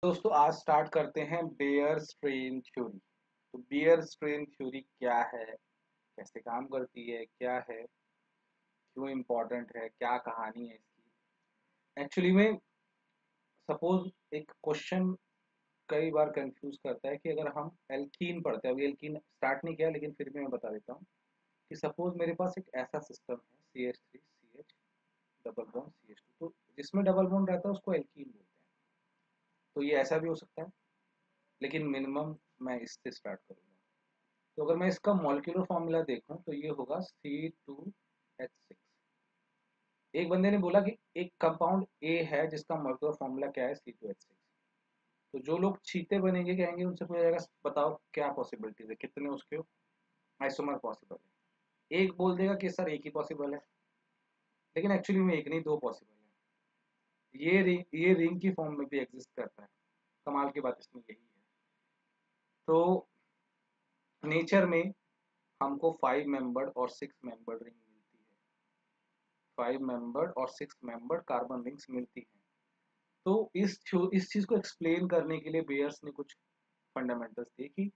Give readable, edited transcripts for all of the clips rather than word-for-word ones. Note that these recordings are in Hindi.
दोस्तों आज स्टार्ट करते हैं बेयर स्ट्रेन थ्योरी। तो बेयर स्ट्रेन थ्योरी क्या है, कैसे काम करती है, क्या है, क्यों इम्पोर्टेंट है, क्या कहानी है इसकी। एक्चुअली में सपोज एक क्वेश्चन कई बार कंफ्यूज करता है कि अगर हम एल्कीन पढ़ते हैं, अभी एल्कीन स्टार्ट नहीं किया लेकिन फिर भी मैं बता देता हूँ कि सपोज मेरे पास एक ऐसा सिस्टम है CH3CH डबल बॉन्ड CH2, तो जिसमें डबल बॉन्ड रहता है उसको एल्कीन बोलते हैं। तो ये ऐसा भी हो सकता है, लेकिन मिनिमम मैं इससे स्टार्ट करूंगा। तो अगर मैं इसका मॉलिक्यूलर फॉर्मूला देखूं तो ये होगा C2H6। एक बंदे ने बोला कि एक कंपाउंड ए है जिसका मॉलिक्यूलर फॉर्मूला क्या है, C2H6। तो जो लोग चीते बनेंगे कहेंगे, उनसे पूछा जाएगा बताओ क्या पॉसिबिलिटीज है, कितने उसके आइसोमर पॉसिबल है। एक बोल देगा कि सर एक ही पॉसिबल है, लेकिन एक्चुअली में एक नहीं दो पॉसिबल है। ये रिंग की फॉर्म में भी एग्जिस्ट करता है। कमाल की बात इसमें यही है। तो नेचर में हमको 5 मेंबर्ड और 6 मेंबर्ड रिंग मिलती है। 5 मेंबर्ड और 6 मेंबर्ड कार्बन रिंग्स मिलती हैं। तो इस चीज को एक्सप्लेन करने के लिए बेयर्स ने कुछ फंडामेंटल्स दिए कि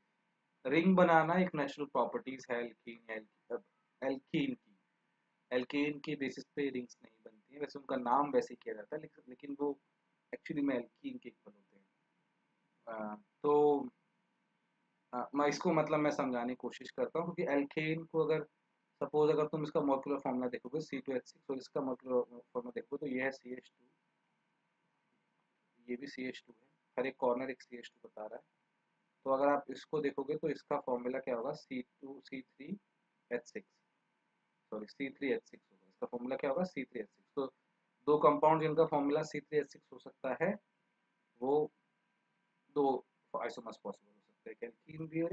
रिंग बनाना एक नेचुरल प्रॉपर्टीज है एल्कीन की। एल्कीन के बेसिस पे रिंग्स नहीं बनती है, वैसे उनका नाम वैसे किया जाता है, लेकिन वो एक्चुअली में एल्कीन के इक्वल होते हैं। तो मैं इसको मतलब मैं समझाने की कोशिश करता हूँ, क्योंकि एल्केन को अगर सपोज अगर तुम इसका मॉलिक्यूलर फॉर्मूला देखोगे C2H6 और इसका मॉलिक्यूलर फॉर्मूला देखोगे तो ये है CH2, ये भी CH2 है। हर एक कॉर्नर एक CH2 बता रहा है। तो अगर आप इसको देखोगे तो इसका फॉर्मूला क्या होगा, C2C3H6, सॉरी C3H6 होगा। इसका फॉर्मूला क्या होगा, C3H6। तो दो कंपाउंड जिनका फॉर्मूला C3H6 हो सकता है, वो दो आइसोमर्स पॉसिबल हो सकते हैं, एक एल्कीन भी और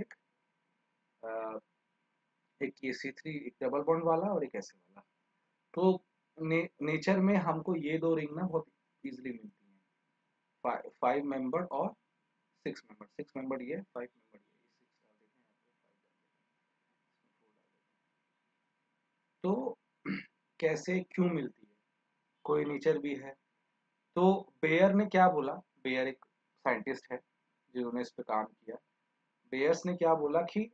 अ, एक ये C3 एक डबल बॉन्ड वाला और एक ऐसे वाला। तो नेचर में हमको ये दो रिंग ना बहुत इजीली मिलती हैं, 5 मेंबर और 6 मेंबर। 6 मेंबर ये, 5 मेंबर ये, 6 डाल देते हैं यहाँ पे, 5 डाल देते हैं, इसमें 4 डाल देते हैं। तो कैसे क्यों मिलती है, कोई नेचर भी है। तो बेयर ने क्या बोला, बेयर एक साइंटिस्ट है जिन्होंने इस पे काम किया। बेयर्स ने क्या बोला कि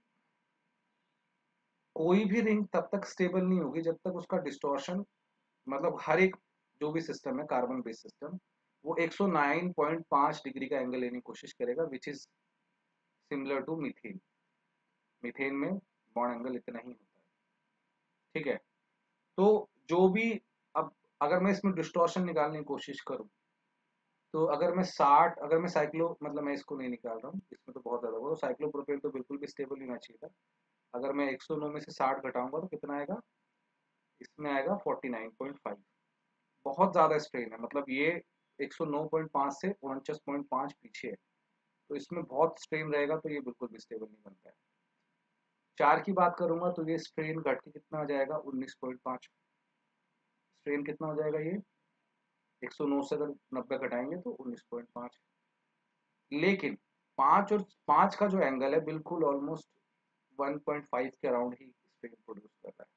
कोई भी रिंग तब तक स्टेबल नहीं होगी जब तक उसका डिस्टॉर्शन, मतलब हर एक जो भी सिस्टम है कार्बन बेस्ड सिस्टम, वो 109.5 डिग्री का एंगल लेने की कोशिश करेगा, which is similar to methane. Methane में बॉन्ड एंगल इतना ही होता है, ठीक है। तो जो भी, अब अगर मैं इसमें डिस्टॉर्शन निकालने की कोशिश करूं, तो अगर मैं साइक्लो, मतलब मैं इसको नहीं निकाल रहा हूँ, इसमें तो बहुत ज्यादा होगा, तो साइक्लोप्रोपेन तो बिल्कुल भी स्टेबल नहीं होना चाहिए था। अगर मैं 109 में से 60 घटाऊंगा तो कितना आएगा, इसमें आएगा 49.5। बहुत ज्यादा स्ट्रेन है, मतलब ये 109.5 से 49.5 पीछे है। तो इसमें बहुत स्ट्रेन रहेगा, तो ये बिल्कुल भी स्टेबल नहीं बनता है। 4 की बात करूंगा तो ये स्ट्रेन घट के कितना आ जाएगा, 19.5। स्ट्रेन कितना हो जाएगा ये, 109 से अगर 90 घटाएंगे तो 19.5। लेकिन 5 का जो एंगल है बिल्कुल ऑलमोस्ट 1.5 के अराउंड ही स्ट्रेन प्रोड्यूस कर रहा है।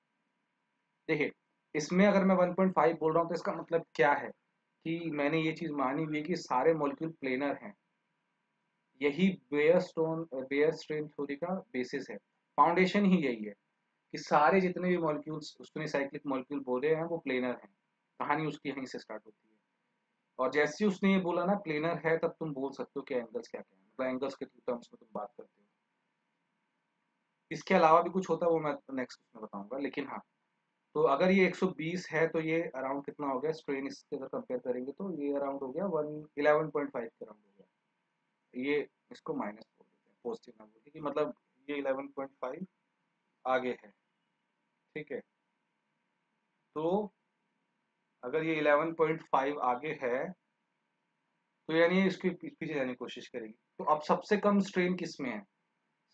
देखिए, इसमें अगर मैं 1.5 बोल रहा हूँ तो इसका मतलब क्या है कि मैंने ये चीज मानी हुई है कि सारे मॉलिक्यूल प्लेनर हैं। यही बेयर स्ट्रेन थ्योरी का बेसिस है, फाउंडेशन ही यही है कि सारे जितने भी मॉलिक्यूल्स उसने साइक्लिक मॉलिक्यूल बोले हैं वो प्लेनर हैं। कहानी उसकी यहीं से स्टार्ट होती है। और जैसे ही उसने ये बोला ना प्लेनर है, तब तुम बोल सकते हो कि एंगल्स क्या क्या है, मतलब एंगल्स के टर्म्स में तुम बात करते हो। इसके अलावा भी कुछ होता है, वो मैं नेक्स्ट में बताऊंगा, लेकिन हाँ। तो अगर ये 120 है तो ये अराउंड कितना हो गया स्ट्रेन, इसके अगर कंपेयर करेंगे तो ये अराउंड हो गया 11.5 के अराउंड हो गया। ये इसको माइनस बोल देते हैं, पॉजिटिव ना बोल के, कि मतलब ये 11.5 आगे है, ठीक है। तो अगर ये 11.5 आगे है तो यानी इसके पीछे जाने की कोशिश करेगी। तो अब सबसे कम स्ट्रेन किस में है,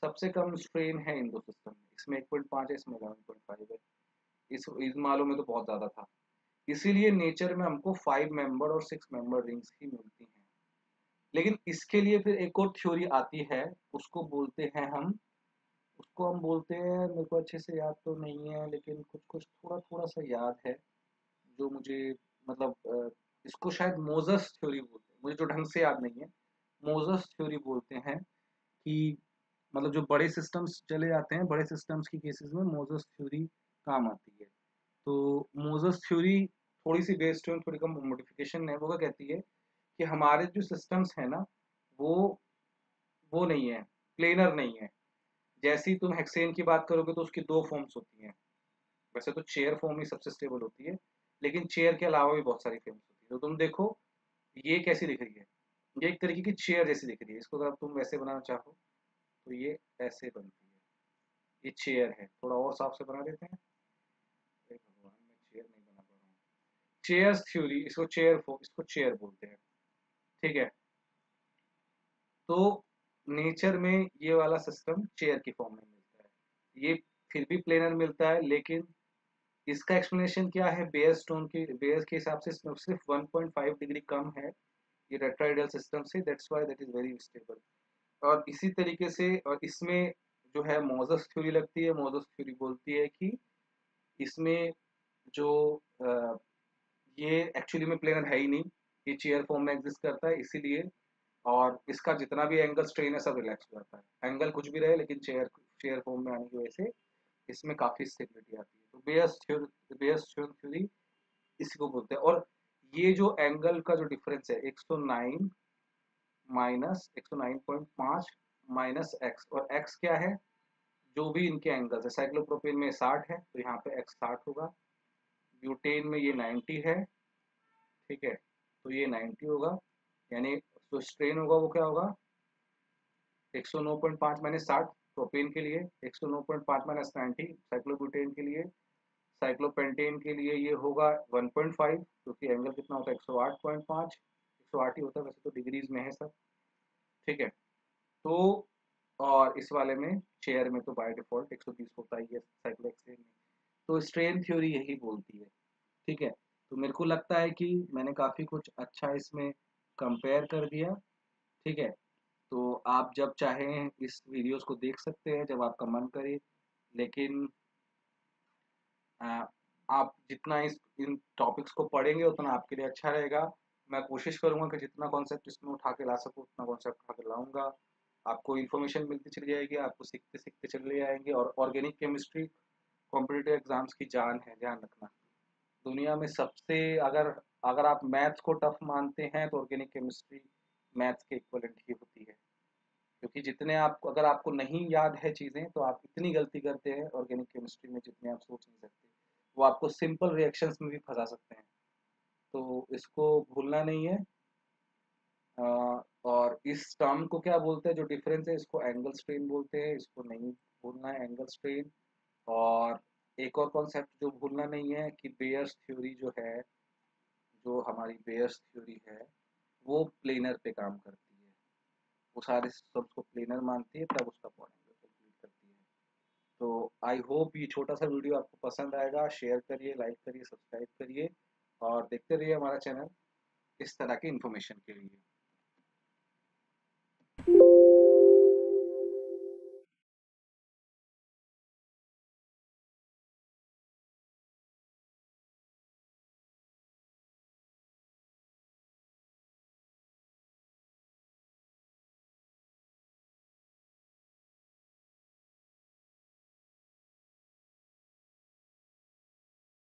सबसे कम स्ट्रेन है इन दो सिस्टम में, इसमें 1.5 है, इसमें 11.5 है। इस मालूम में तो बहुत ज्यादा था। इसीलिए नेचर में हमको 5 मेंबर और 6 मेंबर रिंग्स ही मिलती हैं। लेकिन इसके लिए फिर एक और थ्योरी आती है, उसको बोलते हैं हम, उसको हम बोलते हैं, मेरे को अच्छे से याद तो नहीं है लेकिन कुछ कुछ थोड़ा थोड़ा सा याद है, जो मुझे मतलब इसको शायद मोजस थ्योरी बोलते हैं, मुझे जो ढंग से याद नहीं है। मोजस थ्योरी बोलते हैं कि मतलब जो बड़े सिस्टम्स चले जाते हैं, बड़े सिस्टम्स की केसेस में मोजस थ्योरी काम आती है। तो मोजस थ्योरी थोड़ी सी बेस्ड है, थोड़ी कम मॉडिफिकेशन है, वो क्या कहती है कि हमारे जो सिस्टम्स है ना, वो वो नहीं है, प्लेनर नहीं है। जैसे ही तुम हेक्सेन की बात करोगे तो उसकी दो फॉर्म्स होती हैं। वैसे तो चेयर फॉर्म ही सबसे स्टेबल होती है, लेकिन चेयर के अलावा भी बहुत सारी फॉर्म्स होती है। तो तुम देखो ये कैसी दिख रही है, ये एक तरीके की चेयर जैसी दिख रही है। इसको अगर तुम वैसे बनाना चाहो तो ये ऐसे बनती है, ये चेयर है। थोड़ा और साफ से बना देते हैं। हे भगवान, मैं चेयर नहीं बना पा रहा हूँ। चेयर थ्योरी, इसको चेयर बोलते हैं। ठीक है। तो नेचर में ये वाला सिस्टम चेयर की फॉर्म में मिलता है। ये फिर भी प्लेनर मिलता है, लेकिन इसका एक्सप्लेनेशन क्या है, बेयर के हिसाब से सिर्फ 1.5 डिग्री कम है ये रेट्रोइडल सिस्टम से, that's why that is very stable. और इसी तरीके से, और इसमें जो है मोजस थ्योरी लगती है। मोजस थ्योरी बोलती है कि इसमें जो अ, ये एक्चुअली में प्लेनर है ही नहीं, ये चेयर फॉर्म में एग्जिस्ट करता है इसीलिए। और इसका जितना भी एंगल स्ट्रेन है सब रिलैक्स हो जाता है, एंगल कुछ भी रहे, लेकिन चेयर चेयर फॉर्म में आने की वजह से इसमें काफी स्टेबिलिटी आती है। तो बेयर्स थ्योरी इसी को बोलते हैं। और ये जो एंगल का जो डिफरेंस है 109 माइनस 109.5 माइनस एक्स, और एक्स क्या है, जो भी इनके एंगल्स है। साइक्लोप्रोपेन में 60 है तो यहाँ पे एक्स 60 होगा। ब्यूटेन में ये 90 है। ठीक है, तो ये 90 होगा, यानी जो स्ट्रेन होगा वो क्या होगा, 109.5 माइनस 60 प्रोपेन के लिए, 109.5 माइनस 90 साइक्लोब्यूटेन के लिए। साइक्लोपेंटेन के लिए ये होगा 1.5, क्योंकि एंगल कितना होता है 108.5, 108 ही होता है वैसे तो, डिग्रीज में है सब। ठीक है। तो और इस वाले में चेयर में तो बाय डिफॉल्ट 120 होता ही है साइक्लोहेक्सेन में। तो स्ट्रेन थ्योरी यही बोलती है। ठीक है। तो मेरे को लगता है कि मैंने काफी कुछ अच्छा इसमें कंपेयर कर दिया। ठीक है। तो आप जब चाहें इस वीडियोस को देख सकते हैं जब आपका मन करे, लेकिन आप जितना इस इन टॉपिक्स को पढ़ेंगे उतना आपके लिए अच्छा रहेगा। मैं कोशिश करूंगा कि जितना कॉन्सेप्ट इसमें उठा के ला सकूं उतना कॉन्सेप्ट उठा के लाऊंगा। आपको इन्फॉर्मेशन मिलती चली जाएगी, आपको सीखते सीखते चले जाएंगे। और ऑर्गेनिक केमिस्ट्री कॉम्पिटिटिव एग्जाम्स की जान है, ध्यान रखना। दुनिया में सबसे, अगर अगर आप मैथ्स को टफ मानते हैं तो ऑर्गेनिक केमिस्ट्री मैथ्स के इक्वलेंट ही होती है। क्योंकि जितने आप, अगर आपको नहीं याद है चीज़ें तो आप इतनी गलती करते हैं ऑर्गेनिक केमिस्ट्री में जितने आप सोच नहीं सकते। वो आपको सिंपल रिएक्शंस में भी फंसा सकते हैं। तो इसको भूलना नहीं है। और इस टर्म को क्या बोलते हैं, जो डिफरेंस है, इसको एंगल स्ट्रेन बोलते हैं, इसको नहीं भूलना है, एंगल स्ट्रेन। और एक और कॉन्सेप्ट जो भूलना नहीं है कि बेयर्स थ्योरी जो है, जो हमारी बेयर्स थ्योरी है, वो प्लेनर पे काम करती है। वो सारे सिस्टम्स को प्लेनर मानती है, तब उसका पॉइंट कंप्लीट करती है। तो आई होप ये छोटा सा वीडियो आपको पसंद आएगा। शेयर करिए, लाइक करिए, सब्सक्राइब करिए, और देखते रहिए हमारा चैनल इस तरह की इन्फॉर्मेशन के लिए।